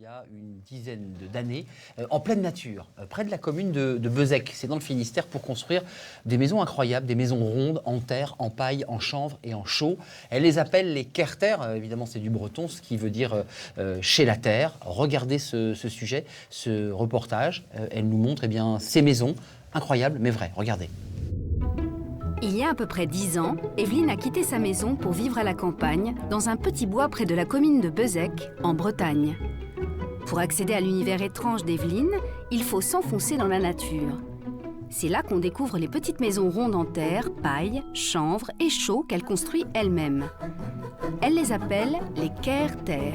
il y a une dizaine d'années, en pleine nature, près de la commune de Beuzec, c'est dans le Finistère, pour construire des maisons incroyables, des maisons rondes, en terre, en paille, en chanvre et en chaux. Elle les appelle les Kerter, évidemment c'est du breton, ce qui veut dire chez la terre. Regardez ce sujet, ce reportage, elle nous montre ces maisons incroyables mais vraies, regardez. Il y a à peu près 10 ans, Evelyne a quitté sa maison pour vivre à la campagne, dans un petit bois près de la commune de Beuzec, en Bretagne. Pour accéder à l'univers étrange d'Evelyne, il faut s'enfoncer dans la nature. C'est là qu'on découvre les petites maisons rondes en terre, paille, chanvre et chaux qu'elle construit elle-même. Elle les appelle les Kerter.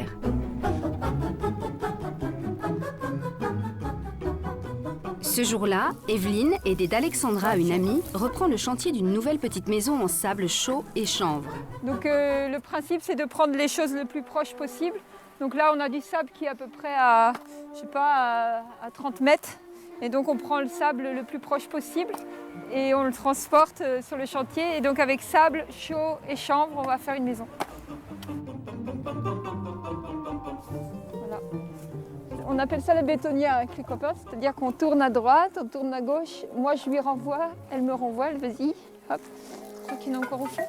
Ce jour-là, Evelyne, aidée d'Alexandra, une amie, reprend le chantier d'une nouvelle petite maison en sable chaud et chanvre. Donc le principe, c'est de prendre les choses le plus proche possible. Donc là, on a du sable qui est à peu près à 30 mètres. Et donc on prend le sable le plus proche possible et on le transporte sur le chantier. Et donc avec sable, chaud et chanvre, on va faire une maison. Voilà. On appelle ça la bétonnière avec les copains, c'est-à-dire qu'on tourne à droite, on tourne à gauche. Moi, je lui renvoie, elle me renvoie, elle vas-y, hop. Je crois qu'il y en a encore au fond.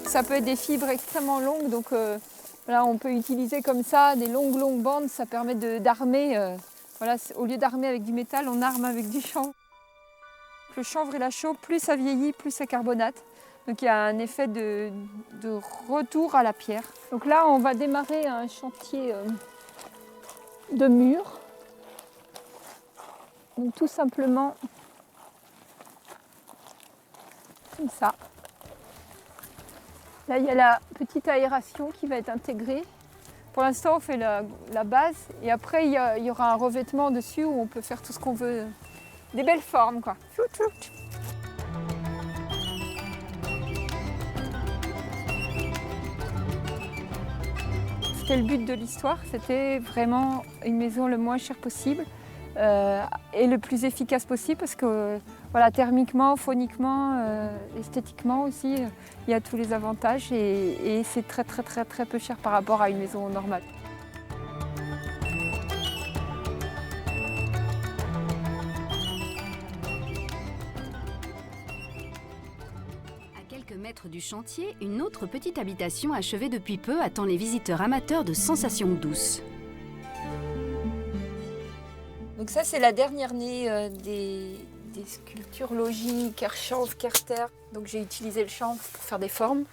Ça peut être des fibres extrêmement longues, donc voilà, on peut utiliser comme ça des longues bandes. Ça permet d'armer. Voilà, au lieu d'armer avec du métal, on arme avec du chanvre. Le chanvre et la chaux, plus ça vieillit, plus ça carbonate. Donc il y a un effet de retour à la pierre. Donc là, on va démarrer un chantier de mur. Donc tout simplement comme ça. Là, il y a la petite aération qui va être intégrée. Pour l'instant, on fait la base et après, il y aura un revêtement dessus où on peut faire tout ce qu'on veut. Des belles formes, quoi. C'était le but de l'histoire, c'était vraiment une maison le moins chère possible et le plus efficace possible parce que voilà, thermiquement, phoniquement, esthétiquement aussi, il y a tous les avantages et c'est très peu cher par rapport à une maison normale. Mètres du chantier, une autre petite habitation achevée depuis peu attend les visiteurs amateurs de sensations douces. Donc ça, c'est la dernière née des sculptures logis, chanvre, Kerter. Donc j'ai utilisé le chanvre pour faire des formes.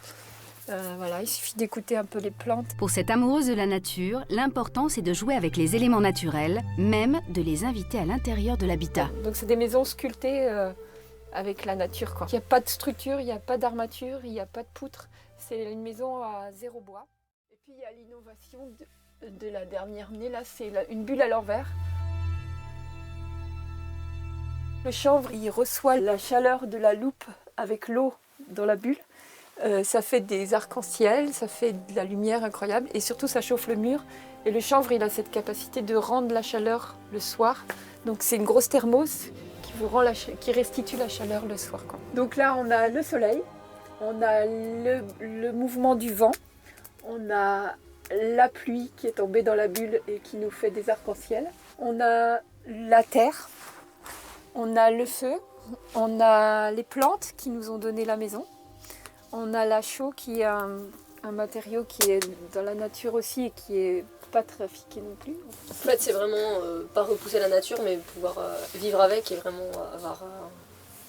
Voilà, il suffit d'écouter un peu les plantes. Pour cette amoureuse de la nature, l'important c'est de jouer avec les éléments naturels, même de les inviter à l'intérieur de l'habitat. Donc c'est des maisons sculptées avec la nature, quoi. Il n'y a pas de structure, il n'y a pas d'armature, il n'y a pas de poutre. C'est une maison à zéro bois. Et puis il y a l'innovation de la dernière née, là, c'est une bulle à l'envers. Le chanvre, il reçoit la chaleur de la loupe avec l'eau dans la bulle. Ça fait des arcs-en-ciel, ça fait de la lumière incroyable et surtout ça chauffe le mur. Et le chanvre, il a cette capacité de rendre la chaleur le soir. Donc c'est une grosse thermos qui restitue la chaleur le soir, quoi. Donc là, on a le soleil, on a le mouvement du vent, on a la pluie qui est tombée dans la bulle et qui nous fait des arcs-en-ciel, on a la terre, on a le feu, on a les plantes qui nous ont donné la maison, on a la chaux qui est un matériau qui est dans la nature aussi et qui est pas trafiqué non plus. En fait, c'est vraiment pas repousser la nature, mais pouvoir vivre avec et vraiment avoir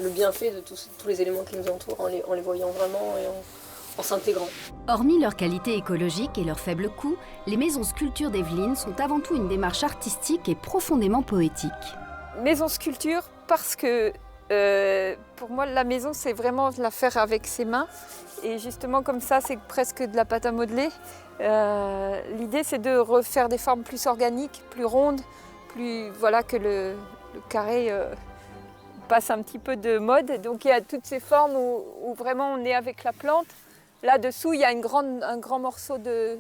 le bienfait de tous les éléments qui nous entourent en les voyant vraiment et en s'intégrant. Hormis leur qualité écologique et leur faible coût, les maisons sculptures d'Evelyne sont avant tout une démarche artistique et profondément poétique. Maison sculpture parce que pour moi, la maison, c'est vraiment la faire avec ses mains. Et justement, comme ça, c'est presque de la pâte à modeler. L'idée, c'est de refaire des formes plus organiques, plus rondes, voilà, que le carré passe un petit peu de mode. Donc, il y a toutes ces formes où vraiment on est avec la plante. Là-dessous, il y a un grand morceau de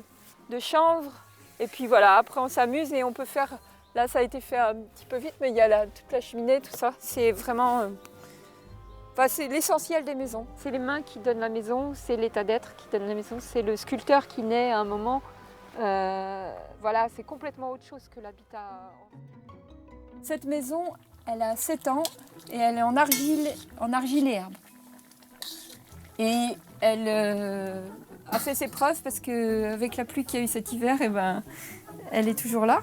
chanvre. Et puis voilà, après, on s'amuse et on peut faire... Là, ça a été fait un petit peu vite, mais il y a toute la cheminée, tout ça. C'est vraiment Enfin, c'est l'essentiel des maisons. C'est les mains qui donnent la maison, c'est l'état d'être qui donne la maison, c'est le sculpteur qui naît à un moment. Voilà, c'est complètement autre chose que l'habitat. Cette maison, elle a 7 ans et elle est en argile et herbe. Et elle a fait ses preuves parce qu'avec la pluie qu'il y a eu cet hiver, eh ben, elle est toujours là.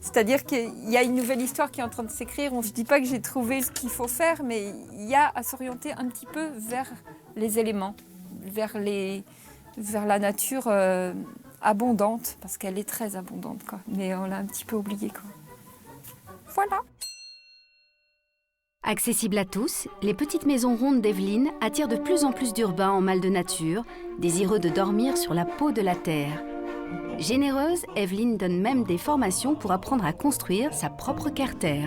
C'est-à-dire qu'il y a une nouvelle histoire qui est en train de s'écrire. Je ne dis pas que j'ai trouvé ce qu'il faut faire, mais il y a à s'orienter un petit peu vers les éléments, vers la nature abondante, parce qu'elle est très abondante, quoi. Mais on l'a un petit peu oubliée, quoi. Voilà. Accessibles à tous, les petites maisons rondes d'Evelyne attirent de plus en plus d'urbains en mal de nature, désireux de dormir sur la peau de la terre. Généreuse, Evelyne donne même des formations pour apprendre à construire sa propre carter.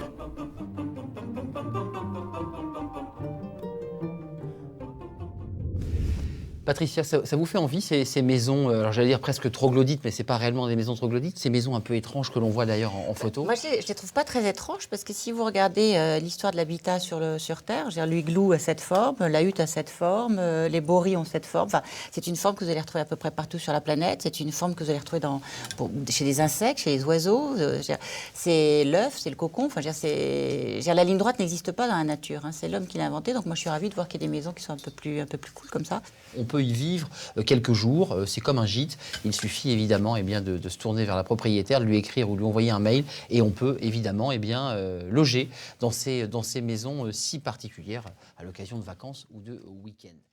Patricia, ça vous fait envie ces maisons, alors j'allais dire presque troglodytes, mais c'est pas réellement des maisons troglodytes, ces maisons un peu étranges que l'on voit d'ailleurs en photo? Moi, je les trouve pas très étranges parce que si vous regardez l'histoire de l'habitat sur Terre, je veux dire, l'igloo a cette forme, la hutte a cette forme, les boris ont cette forme. Enfin, c'est une forme que vous allez retrouver à peu près partout sur la planète. C'est une forme que vous allez retrouver chez les insectes, chez les oiseaux. C'est l'œuf, c'est le cocon. Enfin, la ligne droite n'existe pas dans la nature. Hein. C'est l'homme qui l'a inventé. Donc moi, je suis ravie de voir qu'il y a des maisons qui sont un peu plus cool comme ça. On peut y vivre quelques jours, c'est comme un gîte. Il suffit évidemment de se tourner vers la propriétaire, de lui écrire ou de lui envoyer un mail et on peut évidemment loger dans ces maisons si particulières à l'occasion de vacances ou de week-ends.